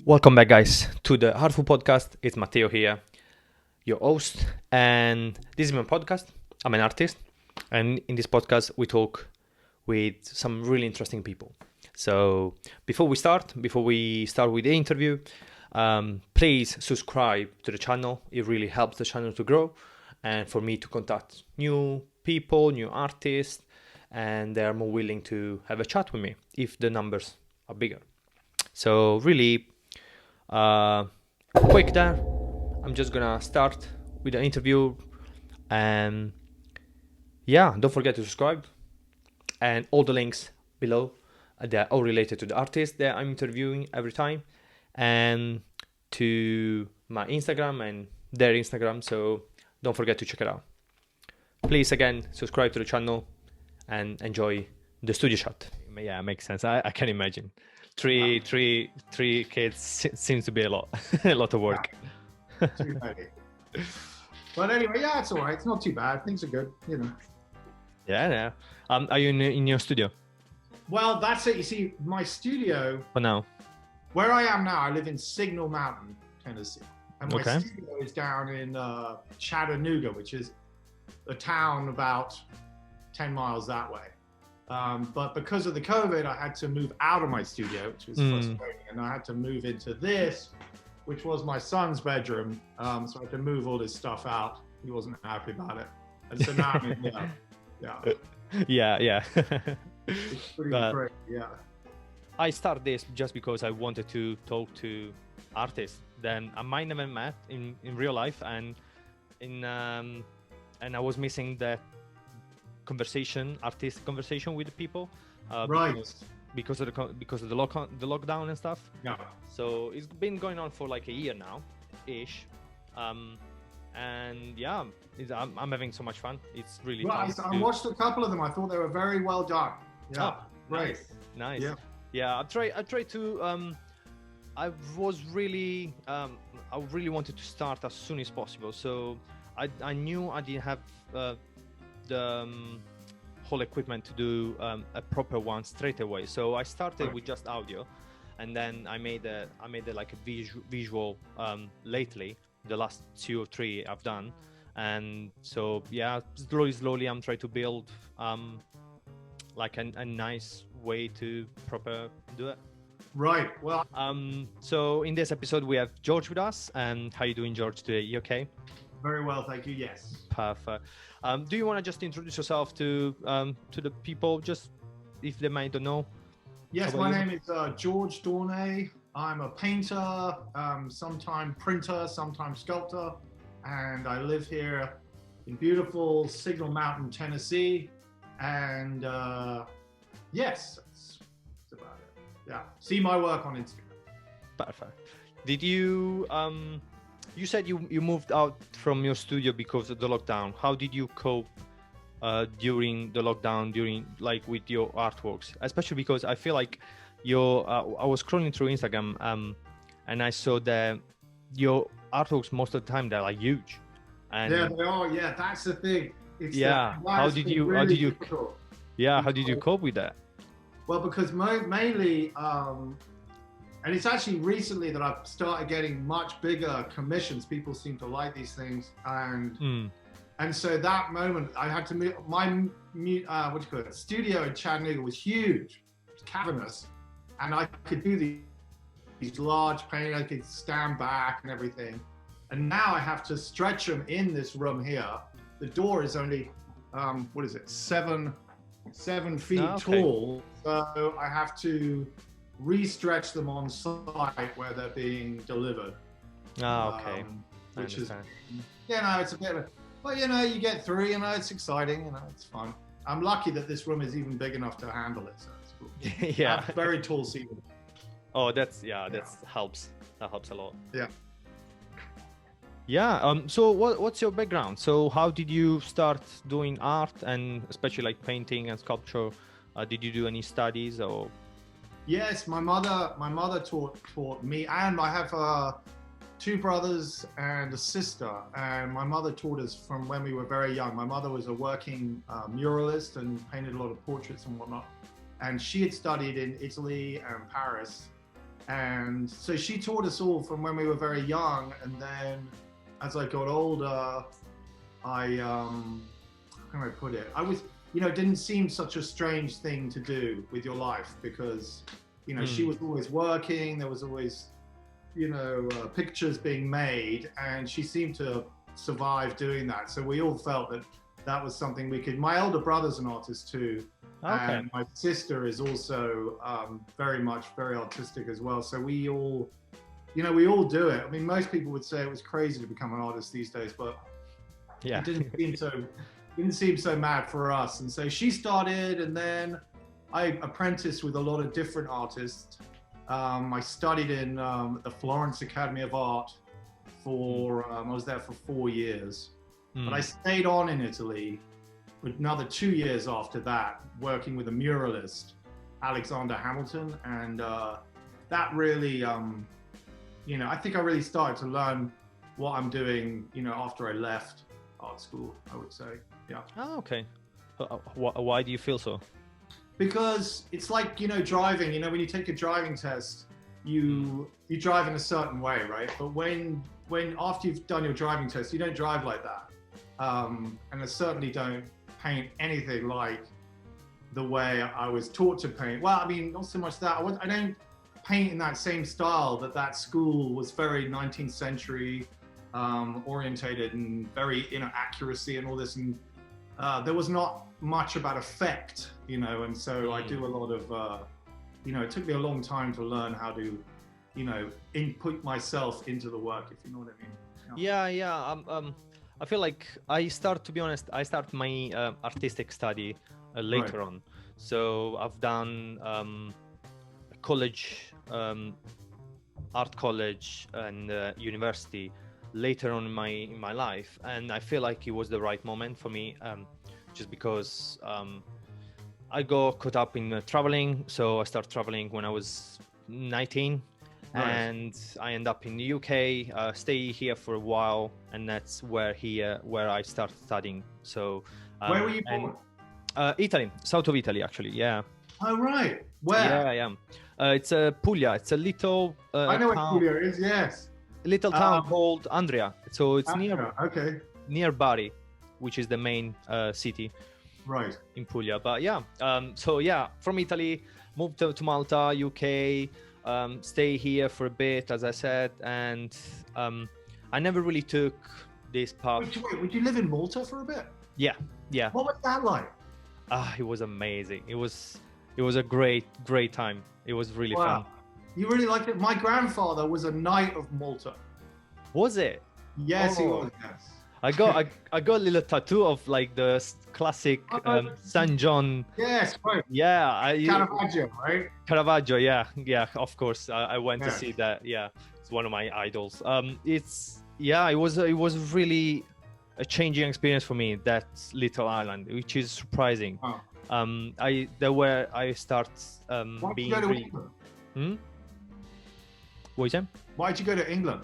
Welcome back, guys, to the ARTFUL Podcast. It's Matteo here, your host, and this is my podcast. I'm an artist, and in this podcast, we talk with some really interesting people. So before we start with the interview, please subscribe to the channel. It really helps the channel to grow and for me to contact new people, new artists, and they are more willing to have a chat with me if the numbers are bigger. So really quick there, I'm just gonna start with the interview, and don't forget to subscribe, and all the links below, they're all related to the artists that I'm interviewing every time, and to my Instagram and their Instagram, so don't forget to check it out. Please, again, subscribe to the channel and enjoy the studio shot. Yeah, it makes sense. I can imagine. Three kids seems to be a lot of work. Too many. But anyway, yeah, it's all right. It's not too bad. Things are good, you know. Yeah. Are you in your studio? Well, that's it. You see, my studio. For now. Where I am now, I live in Signal Mountain, Tennessee, and my studio is down in Chattanooga, which is a town about 10 miles that way. But because of the COVID, I had to move out of my studio, which was frustrating, and I had to move into this, which was my son's bedroom. So I had to move all this stuff out. He wasn't happy about it, and so now I'm in here. Yeah. It's pretty great. Yeah. I started this just because I wanted to talk to artists that I might never met in real life, and I was missing that artistic conversation with the people, right? Because of the lockdown and stuff. Yeah. So it's been going on for like a year now, ish, and yeah, I'm having so much fun. It's really fun. I watched a couple of them. I thought they were very well done. Yeah, right. Nice. Yeah. I tried to. I really wanted to start as soon as possible. So I knew I didn't have the whole equipment to do a proper one straight away. So I started with just audio, and then I made like a visual lately. The last 2 or 3 I've done, and so yeah, slowly I'm trying to build like a nice way to proper do it. Right. Well. So in this episode we have George with us. And how you doing, George, today? You okay? Very well, thank you. Yes. Perfect. Do you want to just introduce yourself to the people, just if they might don't know? Yes, my name is George DAWNAY. I'm a painter, sometimes printer, sometimes sculptor, and I live here in beautiful Signal Mountain, Tennessee. And yes, that's about it. Yeah, see my work on Instagram. Perfect. Did you you said you moved out from your studio because of the lockdown. How did you cope during the lockdown, with your artworks? Especially because I feel like I was scrolling through Instagram and I saw that your artworks most of the time they're like huge. And yeah, they are. Yeah, that's the thing. How did you cope with that? Well, because mainly. And it's actually recently that I've started getting much bigger commissions. People seem to like these things, and so that moment I had to move. My studio in Chattanooga was huge, it was cavernous, and I could do these large paintings. I could stand back and everything. And now I have to stretch them in this room here. The door is only 7 feet tall, so I have to re-stretch them on site where they're being delivered. Okay. Which is, it's a bit of a, but you get through, it's exciting, it's fun. I'm lucky that this room is even big enough to handle it, so it's cool. Yeah. Very tall ceiling. Oh, that helps. That helps a lot. Yeah. Yeah. So what's your background? So how did you start doing art, and especially like painting and sculpture? Did you do any studies or? Yes, my mother taught me, and I have 2 brothers and a sister, and my mother taught us from when we were very young. My mother was a working muralist and painted a lot of portraits and whatnot, and she had studied in Italy and Paris, And so she taught us all from when we were very young. And then as I got older, how can I put it? I was, it didn't seem such a strange thing to do with your life because, she was always working. There was always, pictures being made, and she seemed to survive doing that. So we all felt that was something we could. My elder brother's an artist too. Okay. And my sister is also very artistic as well. So we all do it. I mean, most people would say it was crazy to become an artist these days, but it didn't seem so mad for us. And so she started, and then I apprenticed with a lot of different artists. I studied in the Florence Academy of Art I was there for 4 years, but I stayed on in Italy for another 2 years after that, working with a muralist, Alexander Hamilton. And that really, I think I really started to learn what I'm doing, after I left art school, I would say. Yeah. Oh, okay. Why do you feel so? Because it's like, driving, when you take a driving test, you drive in a certain way, right? But when after you've done your driving test, you don't drive like that. And I certainly don't paint anything like the way I was taught to paint. Well, I mean, not so much that. I don't paint in that same style that school was very 19th century orientated and very, accuracy and all this. And there was not much about effect, and so I do a lot of, it took me a long time to learn how to, input myself into the work, if you know what I mean. Yeah. I feel like to be honest, I start my artistic study later on. So I've done college, art college and university later on in my life. And I feel like it was the right moment for me, just because I got caught up in traveling. So I started traveling when I was 19. Right. And I end up in the UK, stay here for a while, and that's where I started studying. So where were you born? Italy, south of Italy, actually. Yeah. Oh, right. Where? Yeah, I am. It's Puglia. It's a little. I know where Puglia is. Yes. A little town called Andria. So it's near Bari, which is the main city. Right. In Puglia, but yeah. From Italy, moved to Malta, UK. Stay here for a bit, as I said, and I never really took this path. Wait, would you live in Malta for a bit? Yeah. What was that like? It was amazing. It was a great time. It was really fun. You really liked it? My grandfather was a Knight of Malta. Was it? Yes, he was. Yes. I got a little tattoo of like the classic San John. Yes, right. Yeah, Caravaggio, right? Caravaggio, yeah, of course. I went to see that. Yeah, it's one of my idols. It was really a changing experience for me, that little island, which is surprising. Oh. I start being really. What is that? Why did you go to England?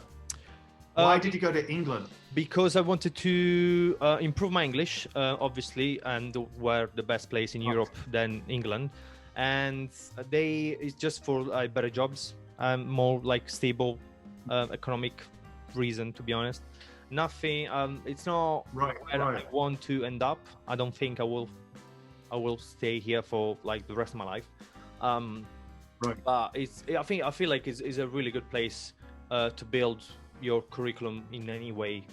Why did you go to England? Because I wanted to improve my English, obviously, and were the best place in Europe than England. And it's just for better jobs, more like stable economic reason, to be honest. Nothing. It's not where I want to end up. I don't think I will stay here for like the rest of my life. But I feel like it's a really good place to build your curriculum in any way,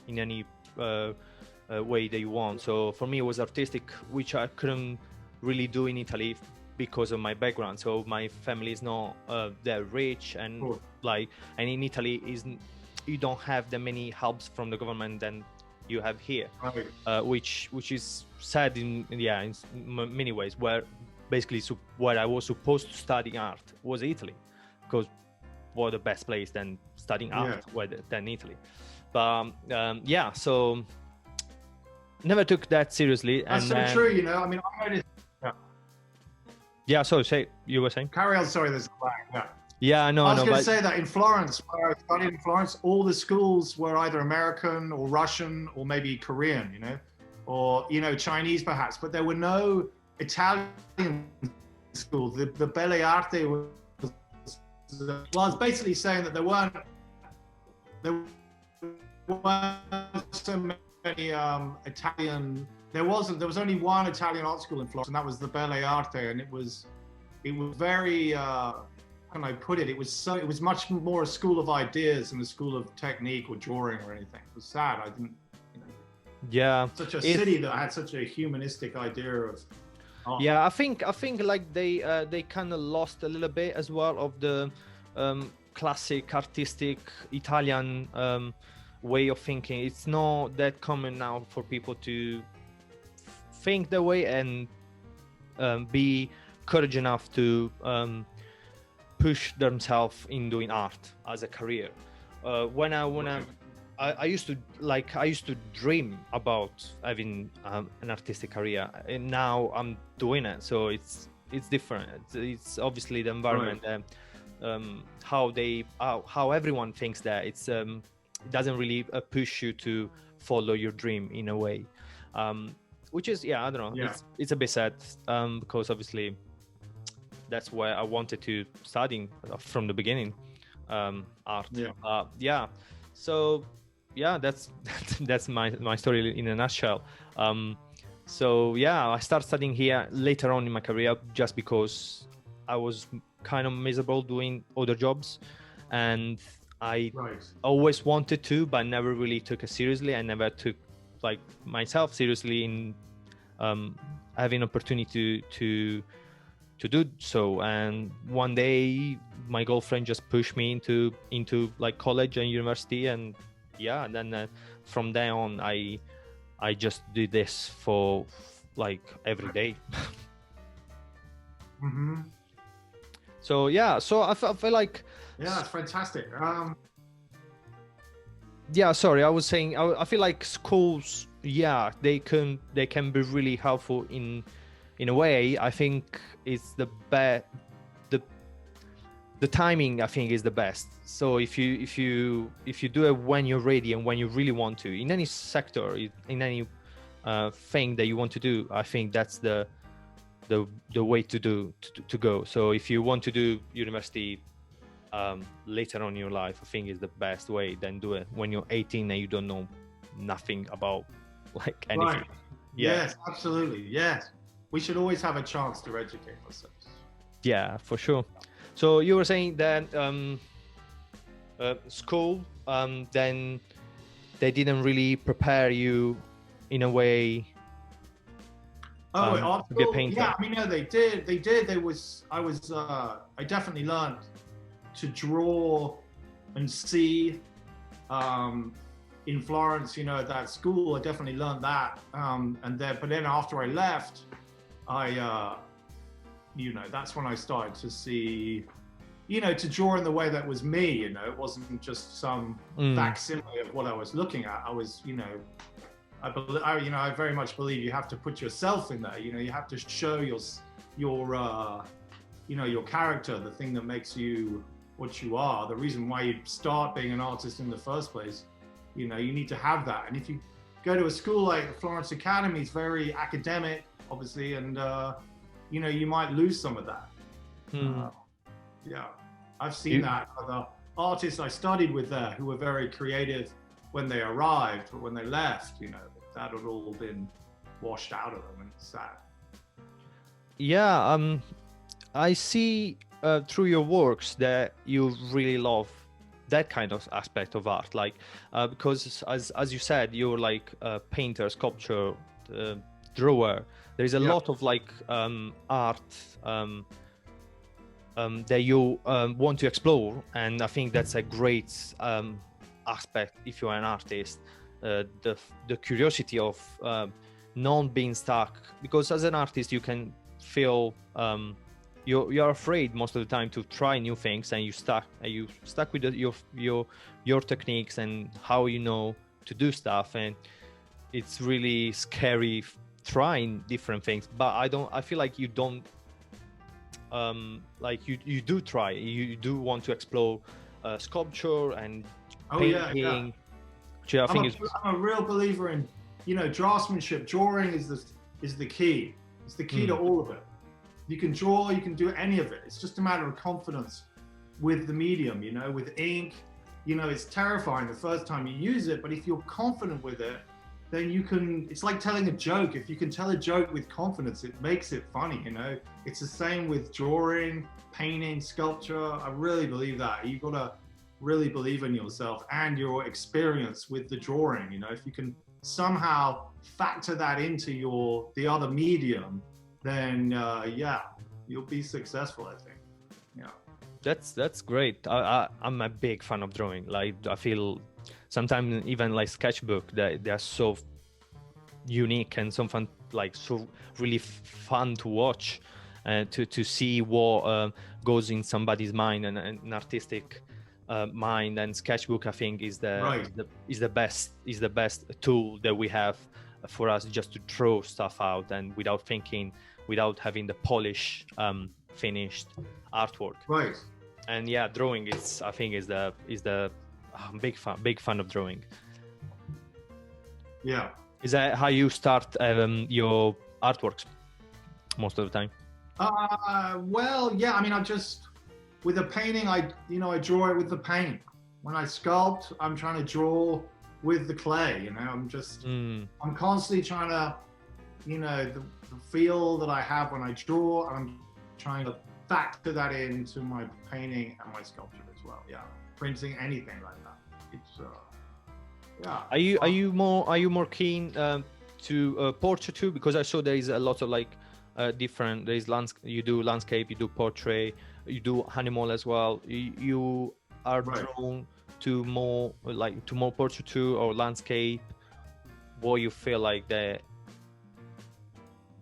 way that you want. So for me, it was artistic, which I couldn't really do in Italy because of my background. So my family is not that rich, and and in Italy you don't have that many helps from the government than you have here, which is sad in many ways. Where basically where I was supposed to study art was Italy, because what the best place than studying art than Italy. But so never took that seriously. That's true, I mean, I noticed. So you were saying? Carry on, sorry, there's a lag. Yeah, no, I was going to say that in Florence, where I studied in Florence, all the schools were either American or Russian or maybe Korean, or, Chinese perhaps, but there were no Italian schools. The Belle Arti was well, I was basically saying that there weren't so many Italian. There was only one Italian art school in Florence, and that was the Belle Arte, and it was very. How can I put it? It was much more a school of ideas than a school of technique or drawing or anything. It was sad. I didn't. Yeah. Such a city that had such a humanistic idea of. Art. Yeah, I think like they kind of lost a little bit as well of the classic artistic Italian way of thinking. It's not that common now for people to think that way and be courage enough to push themselves in doing art as a career. When I used to dream about having an artistic career, and now I'm doing it. So it's different. It's obviously the environment, how everyone thinks that it doesn't really push you to follow your dream in a way, which is I don't know. Yeah. It's a bit sad because obviously that's where I wanted to study from the beginning, art. Yeah. So. Yeah, that's my story in a nutshell. So I started studying here later on in my career just because I was kind of miserable doing other jobs, and I always wanted to, but never really took it seriously. I never took like myself seriously in having opportunity to do so. And one day my girlfriend just pushed me into like college and university, and and then from there on I just did this for like every day. Mm-hmm. So I feel like it's fantastic. Sorry, I was saying I feel like schools they can be really helpful in a way. I think it's the best. The timing, I think, is the best. So if you do it when you're ready and when you really want to, in any sector, in any thing that you want to do, I think that's the way to go. So if you want to do university later on in your life, I think is the best way. Then do it when you're 18 and you don't know nothing about like anything. Right. Yes, absolutely. Yes, we should always have a chance to educate ourselves. Yeah, for sure. So you were saying that school, then they didn't really prepare you in a way to be a painter. Yeah, I mean, no, they did. I definitely learned to draw and see in Florence, at that school. I definitely learned that. But then after I left, that's when I started to see, to draw in the way that was me, it wasn't just some facsimile of what I was looking at. I was, I very much believe you have to put yourself in there. You have to show your character, the thing that makes you what you are, the reason why you start being an artist in the first place. You need to have that. And if you go to a school like Florence Academy, it's very academic, obviously, and you might lose some of that. I've seen that. The artists I studied with there who were very creative when they arrived, but when they left, that had all been washed out of them, and it's sad. Yeah, I see through your works that you really love that kind of aspect of art, like because as you said, you're like a painter, sculpture, drawer. There's a lot of like art that you want to explore, and I think that's a great aspect if you're an artist. The curiosity of not being stuck, because as an artist you can feel you're afraid most of the time to try new things, and you stuck with your techniques and how to do stuff, and it's really scary trying different things. But I feel like you don't like you do try, you do want to explore sculpture and painting. Yeah. I'm a real believer in draftsmanship. Drawing is the key. It's the key to all of it. You can draw, you can do any of it. It's just a matter of confidence with the medium, you know, with ink. You know, it's terrifying the first time you use it, but if you're confident with it, then you can, it's like telling a joke. If you can tell a joke with confidence, it makes it funny, you know? It's the same with drawing, painting, sculpture. I really believe that. You've got to really believe in yourself and your experience with the drawing, you know? If you can somehow factor that into the other medium, then yeah, you'll be successful, I think. Yeah. That's great. I'm a big fan of drawing. Like, I feel sometimes even like sketchbook, they're so unique and so fun, like so really fun to watch, to see what goes in somebody's mind, and an artistic mind. And sketchbook, I think, is the best tool that we have for us, just to draw stuff out and without thinking, without having the polish finished artwork. Right. And yeah, drawing is, I think, is the big fan of drawing. Yeah. Is that how you start your artworks most of the time? Well, yeah. I mean, with the painting, I draw it with the paint. When I sculpt, I'm trying to draw with the clay. You know, I'm constantly trying to, you know, the feel that I have when I draw, and I'm trying to factor that into my painting and my sculpture as well. Yeah, printing, anything like that. It's yeah. Are you more keen to portrait too? Because I saw there is a lot of like different. There is you do landscape, you do portrait, you do animal as well. You are drawn to more portrait too, or landscape. What you feel like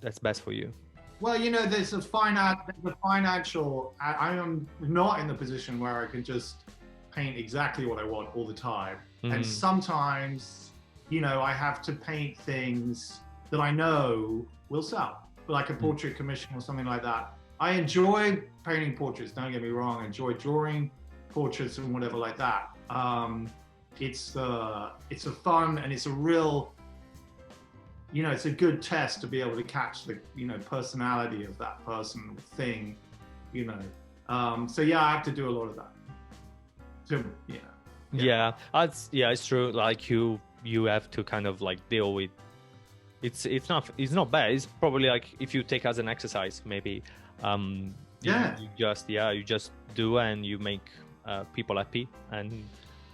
that's best for you? Well, you know, there's a financial. I am not in the position where I can just paint exactly what I want all the time. And sometimes, you know, I have to paint things that I know will sell, like a portrait commission or something like that. I enjoy painting portraits, don't get me wrong. I enjoy drawing portraits and whatever like that. It's a fun, and it's a real, you know, it's a good test to be able to catch the, you know, personality of that person or thing, you know. So yeah, I have to do a lot of that. So, yeah, it's true. Like you have to kind of like deal with. It's not bad. It's probably like if you take as an exercise, maybe. You just do, and you make people happy, and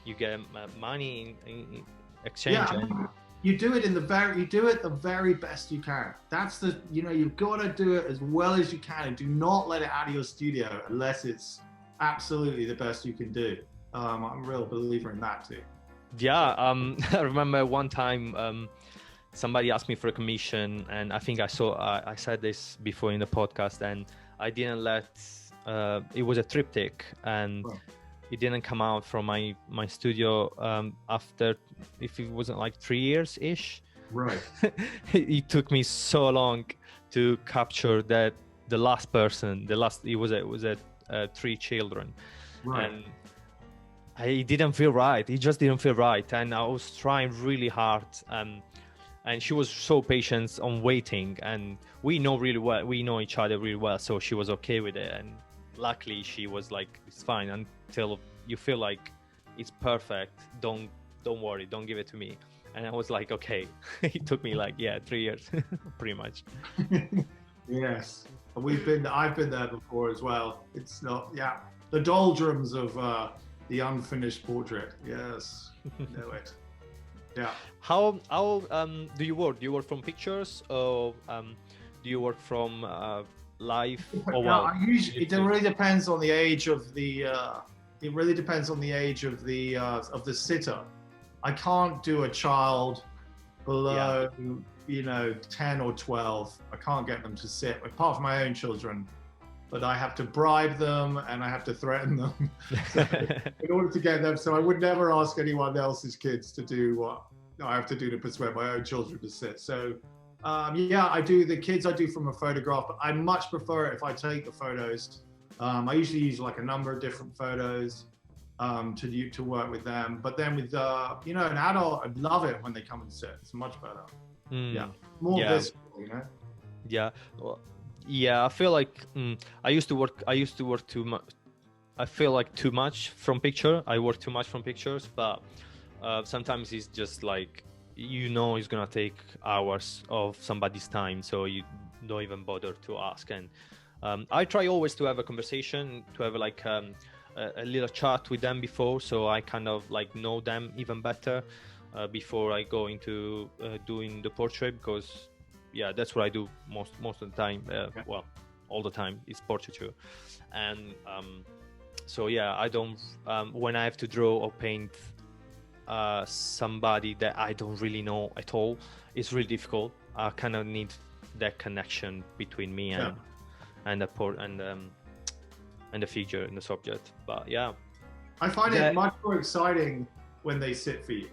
you get money in exchange. Yeah. You do it the very best you can. That's you've got to do it as well as you can, and do not let it out of your studio unless it's absolutely the best you can do. I'm a real believer in that too. Yeah, I remember one time somebody asked me for a commission, and I think I said this before in the podcast, and I didn't let it was a triptych, and it didn't come out from my studio after, if it wasn't like 3 years ish. Right. It took me so long to capture that the last person, it was 3 children. Right. And it didn't feel right. It just didn't feel right, and I was trying really hard. And she was so patient on waiting, and we know each other really well, so she was okay with it. And luckily, she was like, "It's fine until you feel like it's perfect. Don't worry. Don't give it to me." And I was like, "Okay." It took me like 3 years, pretty much. Yes, I've been there before as well. It's not, the doldrums of the unfinished portrait. Yes, know it. Yeah. How do you work? Do you work from pictures, or do you work from live? It really depends on the age of the. It really depends on the age of the sitter. I can't do a child below, 10 or 12. I can't get them to sit, apart from my own children. But I have to bribe them, and I have to threaten them in order to get them. So I would never ask anyone else's kids to do what I have to do to persuade my own children to sit. So I do the kids. I do from a photograph, but I much prefer it if I take the photos. I usually use like a number of different photos to work with them. But then with an adult, I love it when they come and sit. It's much better. More visible, Yeah. Well, yeah, I feel like I used to work I feel like too much from picture. I work too much from pictures, but sometimes it's just like, it's gonna take hours of somebody's time, so you don't even bother to ask. And I try always to have a conversation, to have like a little chat with them before, so I kind of like know them even better before I go into doing the portrait, because that's what I do most of the time. Well, all the time it's portraiture. And so I don't when I have to draw or paint somebody that I don't really know at all, it's really difficult. I kind of need that connection between me and the port and the figure and the subject. But I find it much more exciting when they sit for you,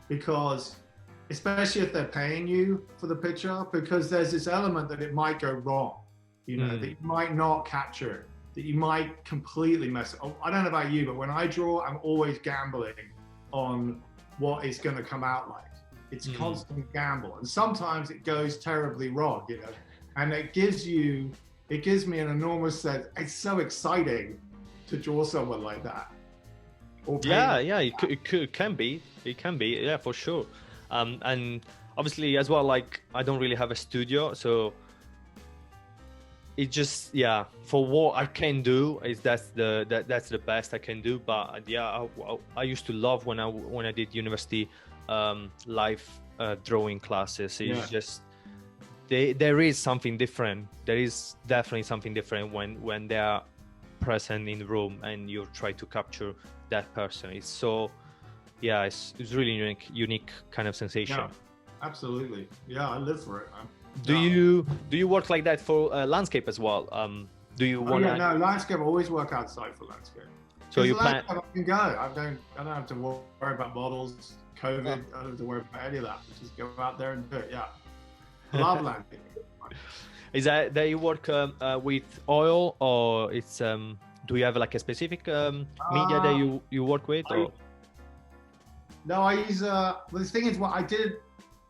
because especially if they're paying you for the picture, because there's this element that it might go wrong, that you might not capture it, that you might completely mess it up. I don't know about you, but when I draw, I'm always gambling on what it's going to come out like. It's a constant gamble, and sometimes it goes terribly wrong, and it gives me an enormous sense. It's so exciting to draw someone like that. It can be, for sure. And obviously as well, like, I don't really have a studio, so it just for what I can do is that's the best I can do. But I used to love when I did university live drawing classes. It's just there is something different. There is definitely something different when they are present in the room and you try to capture that person. It's so it's really unique kind of sensation. Absolutely. I live for it, man. Do you work like that for landscape as well? Do you want? No, landscape. I always work outside for landscape. So you plan? I can go. I don't have to worry about models, COVID. I don't have to worry about any of that. Just go out there and do it. I love landscape. Is that you work with oil, or it's do you have like a specific media that you work with? No, I use well, the thing is, what I did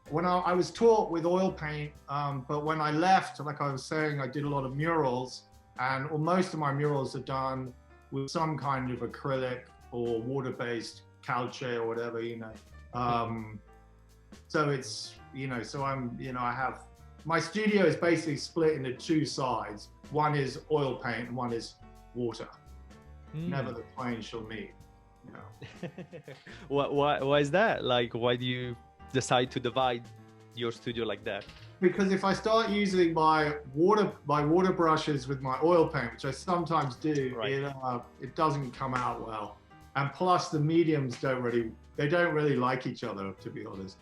when I was taught with oil paint, but when I left, like I was saying, I did a lot of murals, and most of my murals are done with some kind of acrylic or water-based calce or whatever, so it's, so I'm, I have, my studio is basically split into two sides. One is oil paint and one is water. Never the twain shall meet. Why is that? Like, why do you decide to divide your studio like that? Because if I start using my water brushes with my oil paint, which I sometimes do, it doesn't come out well. And plus the mediums don't really like each other, to be honest.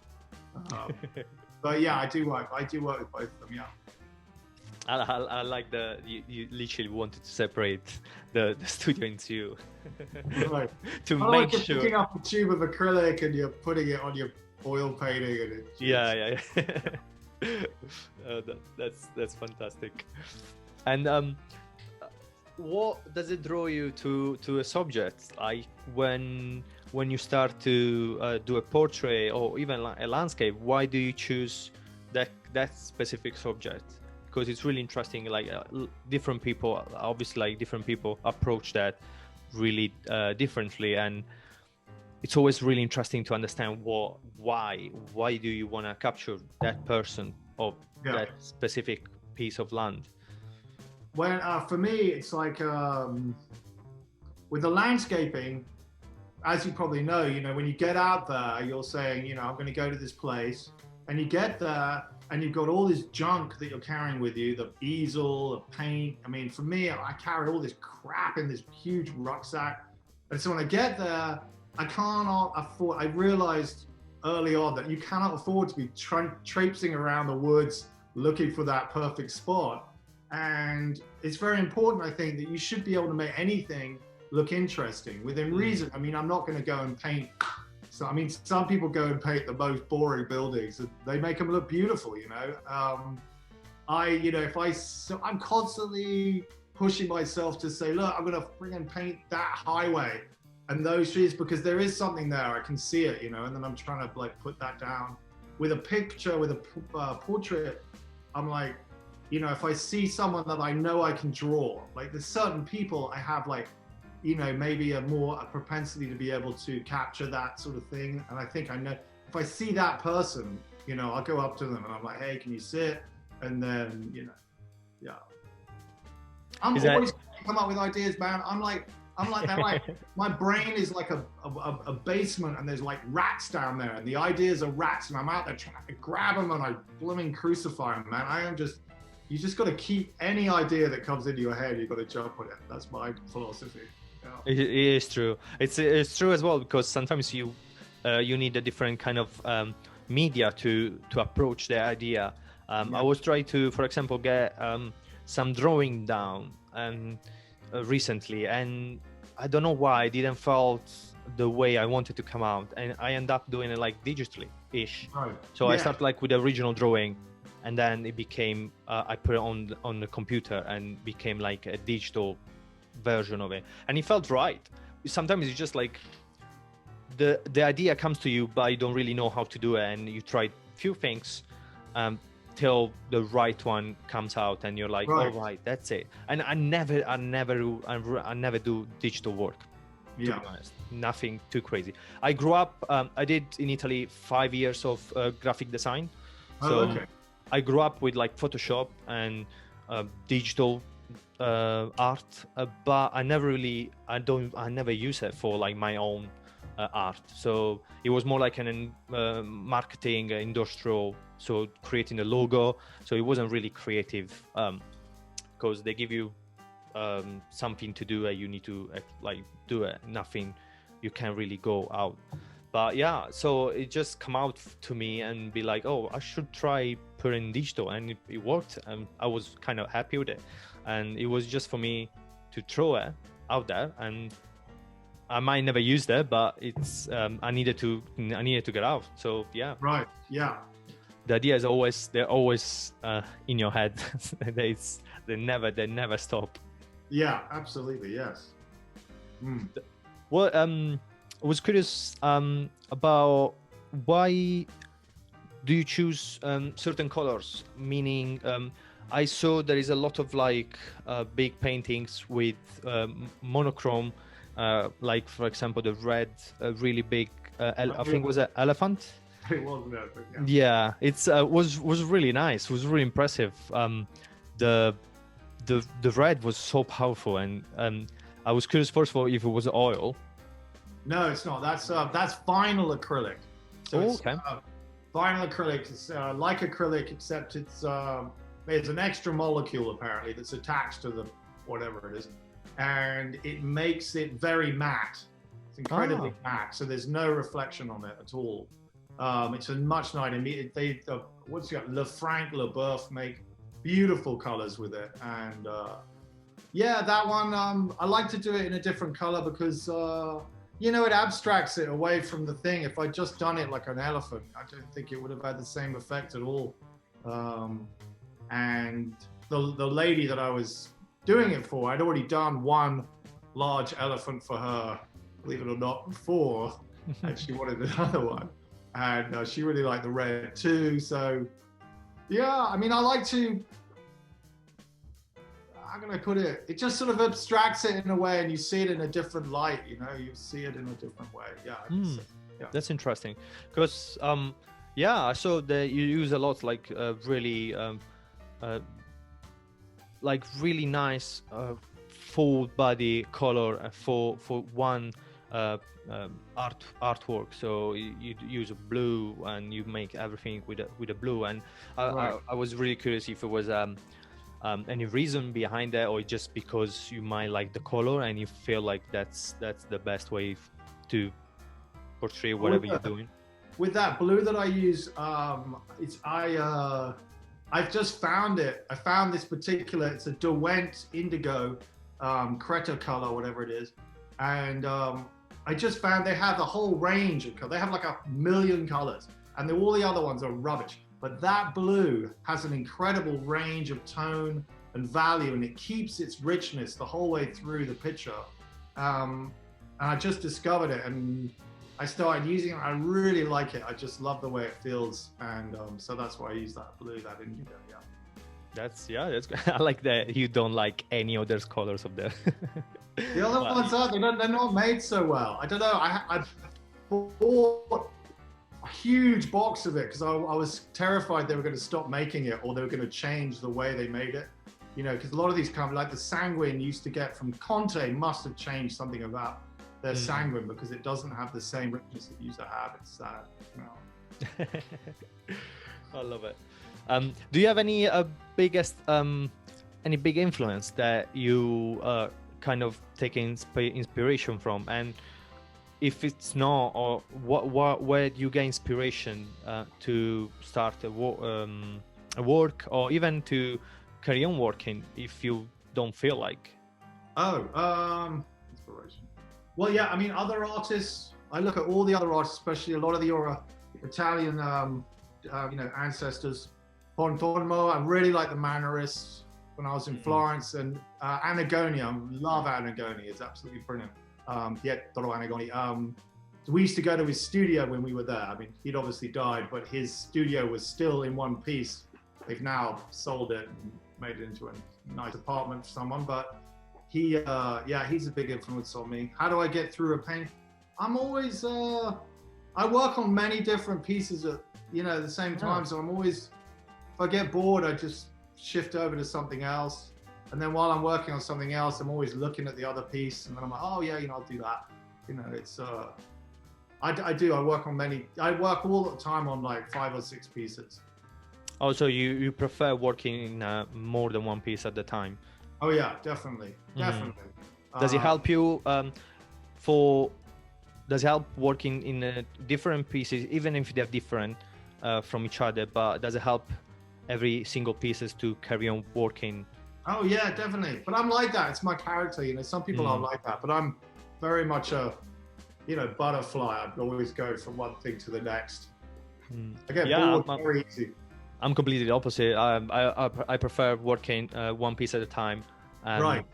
But I do work with both of them. I like you literally wanted to separate the studio into right. to I make like sure. You're picking up a tube of acrylic and you're putting it on your oil painting, and that's fantastic. And what does it draw you to a subject? Like when you start to do a portrait or even a landscape, why do you choose that specific subject? Because it's really interesting. Like different people approach that really differently, and it's always really interesting to understand why do you want to capture that person or that specific piece of land. When for me, it's like with the landscaping, as you probably know, when you get out there, you're saying, I'm going to go to this place, and you get there and you've got all this junk that you're carrying with you, the easel, the paint. I mean, for me, I carried all this crap in this huge rucksack. And so when I get there, I realized early on that you cannot afford to be traipsing around the woods looking for that perfect spot. And it's very important, I think, that you should be able to make anything look interesting within reason. I mean, I'm not going to go and paint. So, I mean, some people go and paint the most boring buildings. They make them look beautiful, I'm constantly pushing myself to say, look, I'm going to friggin' paint that highway and those trees, because there is something there. I can see it, and then I'm trying to like put that down with a picture, with a portrait. I'm like, if I see someone that I know I can draw, like there's certain people I have like you know, maybe a propensity to be able to capture that sort of thing. And I think I know if I see that person, you know, I'll go up to them and I'm like, hey, can you sit? And then, you know, yeah. I'm always come up with ideas, man. I'm like my brain is like a basement and there's like rats down there and the ideas are rats and I'm out there trying to grab them and I blooming crucify them, man. You just got to keep any idea that comes into your head, you've got to jump on it. That's my philosophy. Yeah. It is true. It's true as well, because sometimes you need a different kind of media to approach the idea. I was trying to, for example, get some drawing down recently, and I don't know why I didn't felt the way I wanted to come out, and I end up doing it like digitally-ish. Right. So I start like with the original drawing, and then it became I put it on the computer and became like a digital version of it, and it felt right. Sometimes it's just like the idea comes to you, but you don't really know how to do it, and you try few things till the right one comes out, and you're like, all right, that's it. And I never do digital work, to be honest. Nothing too crazy. I grew up, I did in Italy 5 years of graphic design. So I grew up with like Photoshop and digital art, but I never use it for like my own art. So it was more like an marketing, industrial, so creating a logo. So it wasn't really creative, because they give you something to do and you need to like do it. Nothing, you can't really go out. But yeah, so it just come out to me and be like, oh, I should try putting digital, and it worked, and I was kind of happy with it. And it was just for me to throw it out there, and I might never use that, but it's I needed to get out. So yeah. Right. Yeah. The idea is they're always in your head. they never stop. Yeah, absolutely. Yes. Well, I was curious about why do you choose certain colors? Meaning, I saw there is a lot of like big paintings with monochrome, like for example the red, really big. I think it was an elephant. It wasn't that, but yeah, it's was really nice. It was really impressive. The red was so powerful, and I was curious first of all if it was oil. No, it's not. That's vinyl acrylic. So okay. Vinyl acrylic is like acrylic, except there's an extra molecule apparently that's attached to the whatever it is, and it makes it very matte. It's incredibly matte, so there's no reflection on it at all. It's a much nicer. Lefranc Leboeuf make beautiful colors with it, and that one I like to do it in a different color because it abstracts it away from the thing. If I'd just done it like an elephant, I don't think it would have had the same effect at all. And the lady that I was doing it for, I'd already done one large elephant for her, believe it or not, before, and she wanted another one. And she really liked the red too. So, yeah, I mean, I like to, how can I put it? It just sort of abstracts it in a way, and you see it in a different light, you see it in a different way. Yeah. That's interesting. Because, I saw that you use a lot like really, like really nice full body color for one artwork. So you use a blue and you make everything with a blue. And I was really curious if it was any reason behind that, or just because you might like the color and you feel like that's the best way to portray whatever you're doing. With that blue that I use, I've just found it. I found this particular, it's a DAWNAY indigo Creta color, whatever it is. And I just found they have a whole range of colors. They have like 1 million colors, and all the other ones are rubbish. But that blue has an incredible range of tone and value, and it keeps its richness the whole way through the picture. And I just discovered it, and I started using it. I really like it. I just love the way it feels, and so that's why I use that blue, that indigo. Yeah. That's I like that you don't like any other colors of the. The other ones are they're not made so well. I don't know. I bought a huge box of it because I was terrified they were going to stop making it or they were going to change the way they made it. You know, because a lot of these companies, like the Sanguine used to get from Conte, must have changed something about their Sanguine because it doesn't have the same richness it used to have. It's sad. You know. I love it. Do you have any any big influence that you kind of taking inspiration from? And if it's not, or where do you get inspiration to start a work, or even to carry on working if you don't feel like? Inspiration. Well, yeah, I mean, other artists. I look at all the other artists, especially a lot of the Italian, ancestors. I really like the Mannerists when I was in Florence, and Anagoni. I love Anagoni. It's absolutely brilliant. Pietro Anagoni. So we used to go to his studio when we were there. I mean, he'd obviously died, but his studio was still in one piece. They've now sold it and made it into a nice apartment for someone. But he's a big influence on me. How do I get through a paint? I'm always, I work on many different pieces at the same time. So I'm always, if I get bored, I just shift over to something else. And then while I'm working on something else, I'm always looking at the other piece. And then I'm like, oh yeah, I'll do that. It's, I work all the time on like 5 or 6 pieces. Oh, so you prefer working in more than one piece at the time? Oh yeah, definitely. Does it help you does it help working in different pieces, even if they're different from each other, but does it help every single pieces to carry on working? Oh yeah, definitely. But I'm like that. It's my character. Some people are like that, but I'm very much a, butterfly. I'd always go from one thing to the next. I get bored very easy. I'm completely the opposite. I prefer working one piece at a time. Right.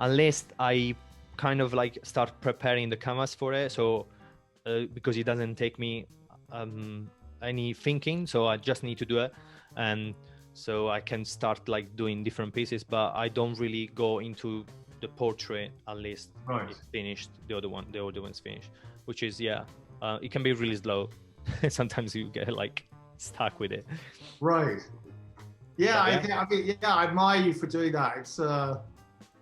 Unless I kind of like start preparing the canvas for it. So because it doesn't take me any thinking, so I just need to do it. And so I can start like doing different pieces, but I don't really go into the portrait unless it's finished. The other one's finished, which is it can be really slow. Sometimes you get like stuck with it. Right. Yeah, I admire you for doing that.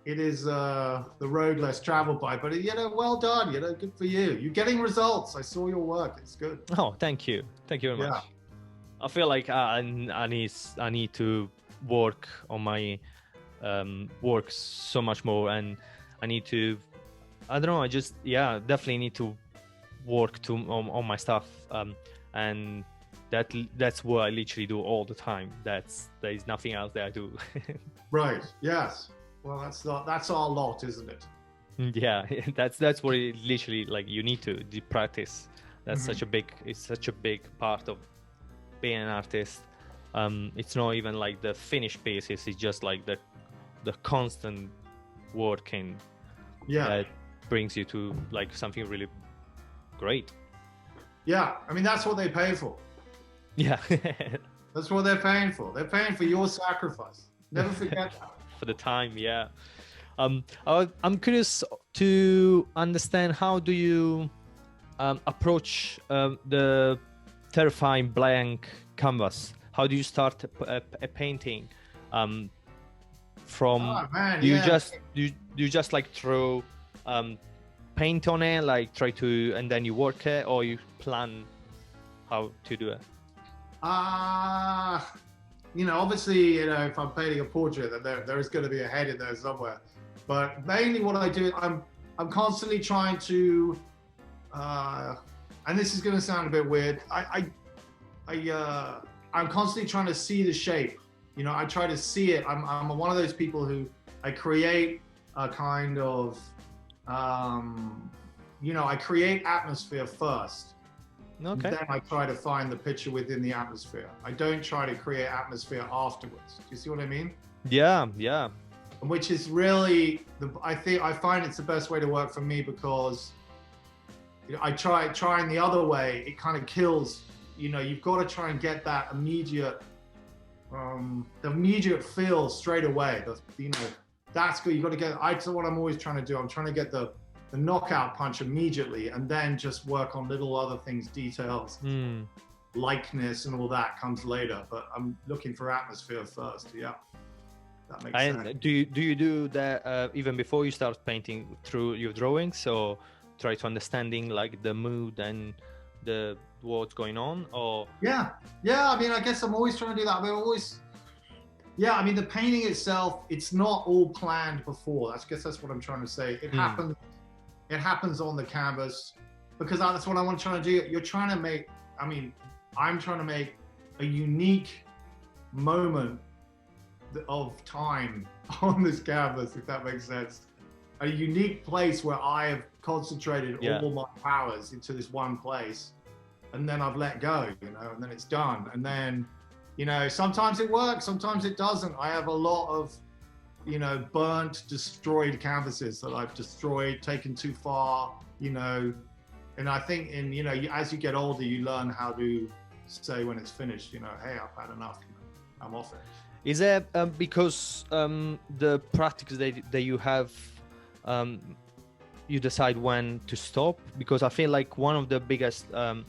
It is the road less traveled by, but well done. Good for you. You're getting results. I saw your work. It's good. Oh, thank you very much. I feel like I need to work on my work so much more, and I need to. I don't know. I just definitely need to work on my stuff, and that's what I literally do all the time. There is nothing else that I do. Right. Yes. Well, that's our lot, isn't it? Yeah, that's what it literally like. You need to practice. That's such a big part of being an artist. It's not even like the finished pieces. It's just like the constant working that brings you to like something really great. Yeah, I mean that's what they pay for. Yeah. That's what they're paying for. They're paying for your sacrifice. Never forget that. For the time, yeah. I'm curious to understand, how do you approach the terrifying blank canvas? How do you start a painting? You just like throw paint on it, like try to, and then you work it, or you plan how to do it? Obviously, if I'm painting a portrait, then there is going to be a head in there somewhere. But mainly what I do, I'm constantly trying to, and this is going to sound a bit weird. I'm constantly trying to see the shape. I try to see it. I'm one of those people who I create a kind of, I create atmosphere first. Okay. Then I try to find the picture within the atmosphere. I don't try to create atmosphere afterwards. Do you see what I mean? Yeah. Which is really, I find it's the best way to work for me, because I trying the other way, it kind of kills. You've got to try and get that immediate, the immediate feel straight away. That's good. You got to get. That's what I'm always trying to do. I'm trying to get the knockout punch immediately, and then just work on little other things, details, likeness, and all that comes later. But I'm looking for atmosphere first. Yeah, that makes sense. Do you do that even before you start painting through your drawings, or try to understanding like the mood and the what's going on? Or yeah. I mean, I guess I'm always trying to do that. I mean, the painting itself, it's not all planned before. I guess that's what I'm trying to say. It happens. It happens on the canvas, because that's what I'm trying to do. You're trying to make. I mean, I'm trying to make a unique moment of time on this canvas, if that makes sense. A unique place where I have concentrated all my powers into this one place, and then I've let go, and then it's done. And then, sometimes it works, sometimes it doesn't. I have a lot of, burnt, destroyed canvases that I've destroyed, taken too far, and I think as you get older, you learn how to say when it's finished, hey, I've had enough, I'm off it. Is that because the practice that you have, you decide when to stop? Because I feel like one of the biggest, I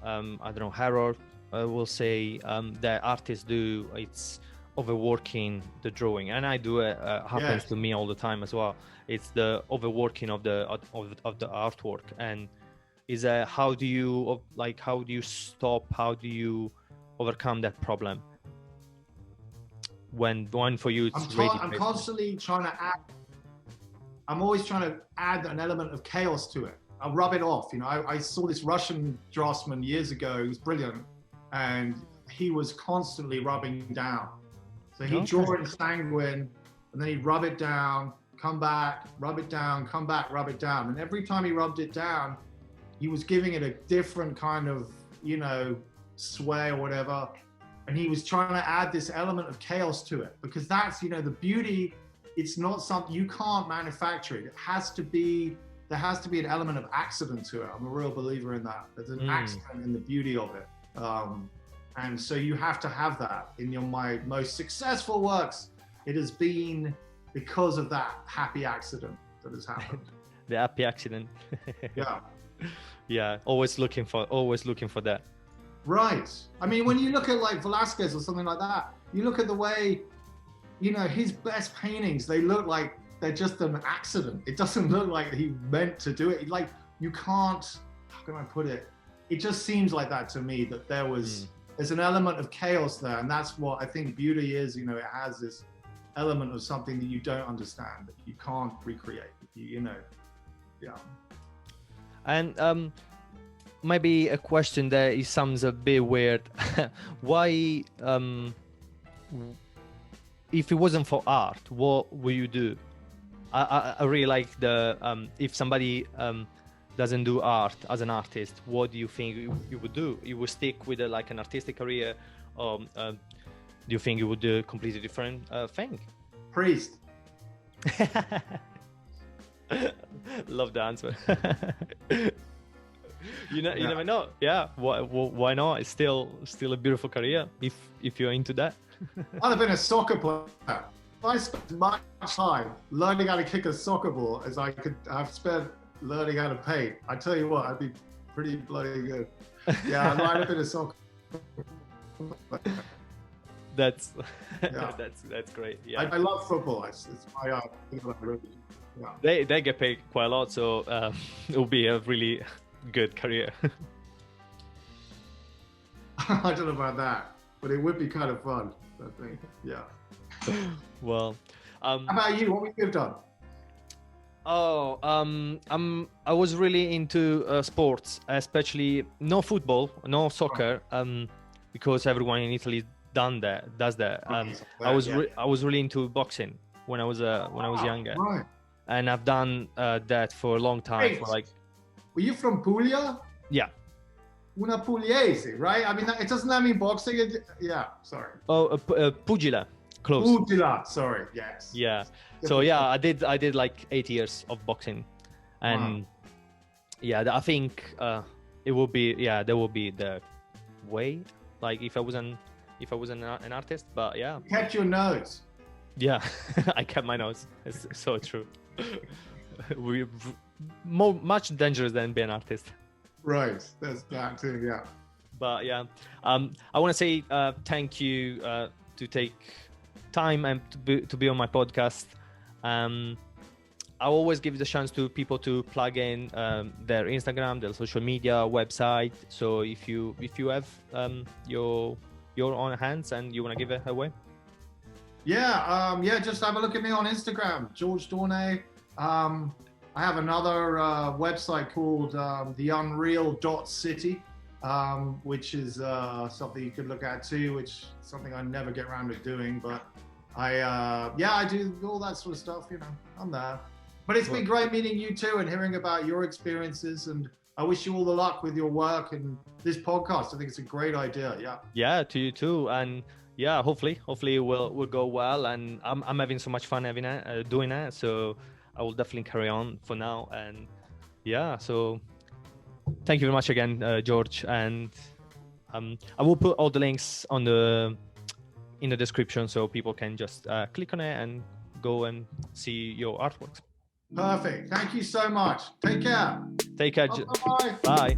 don't know, error I will say that artists do, it's overworking the drawing, and I do it. Happens to me all the time as well. It's the overworking of the artwork, and is how do you stop? How do you overcome that problem? When for you it's I'm constantly trying to add. I'm always trying to add an element of chaos to it. I'll rub it off. I saw this Russian draftsman years ago. He was brilliant, and he was constantly rubbing down. So he'd draw in sanguine, and then he'd rub it down, come back, rub it down, come back, rub it down. And every time he rubbed it down, he was giving it a different kind of, sway or whatever. And he was trying to add this element of chaos to it, because that's, the beauty. It's not something you can't manufacture it. There has to be an element of accident to it. I'm a real believer in that. There's an accident in the beauty of it. And so you have to have that in my most successful works. It has been because of that happy accident that has happened. The happy accident. Yeah. Yeah. Always looking for that. Right. I mean, when you look at like Velasquez or something like that, you look at the way, his best paintings, they look like they're just an accident. It doesn't look like he meant to do it. Like, you can't, how can I put it? It just seems like that to me, that there's an element of chaos there. And that's what I think beauty is. It has this element of something that you don't understand, that you can't recreate, yeah. And maybe a question that it sounds a bit weird. Why, if it wasn't for art, what would you do? I really like if somebody doesn't do art as an artist, what do you think you would do? You would stick with an artistic career, or do you think you would do a completely different thing? Priest. Love the answer. You never know. Yeah, why not? It's still a beautiful career if you're into that. I'd have been a soccer player. I spent much time learning how to kick a soccer ball as I've spent learning how to paint. I tell you what, I'd be pretty bloody good. Yeah, I might have been a soccer player. That's great. Yeah, I love football. It's my art. Yeah. They get paid quite a lot, so it will be a really good career. I don't know about that, but it would be kind of fun, I think. Yeah. Well, how about you? What would you have done? I was really into sports, especially no football, no soccer, because everyone in Italy does that. I was really into boxing when I was younger, right. And I've done that for a long time. Wait, were you from Puglia? Yeah. Una pugliese, right? I mean, it doesn't that mean boxing? Yeah, sorry. Oh, pugila. Close. Pugila, sorry. Yes. Yeah. So yeah, I did like 8 years of boxing, and yeah, I think it would be that would be the way. Like if I wasn't if I was an artist. But yeah. Kept your notes. Yeah, I kept my notes. It's so true. We're much dangerous than being an artist. Right, there's that too, yeah. But yeah, I want to say thank you to take time and to be on my podcast. I always give the chance to people to plug in their Instagram, their social media, website. So if you have your own hands and you want to give it away. Yeah, just have a look at me on Instagram, George DAWNAY. I have another website called theunreal.city, which is something you could look at too, which is something I never get around to doing, but I do all that sort of stuff, you know, I'm there. But it's been great meeting you too and hearing about your experiences, and I wish you all the luck with your work and this podcast. I think it's a great idea. Yeah, to you too. And yeah, hopefully it will go well, and I'm having so much fun doing it, so I will definitely carry on for now. And yeah, so thank you very much again, George, and I will put all the links in the description so people can just click on it and go and see your artworks. Perfect. Thank you so much. Take care. Take care. Bye. Bye.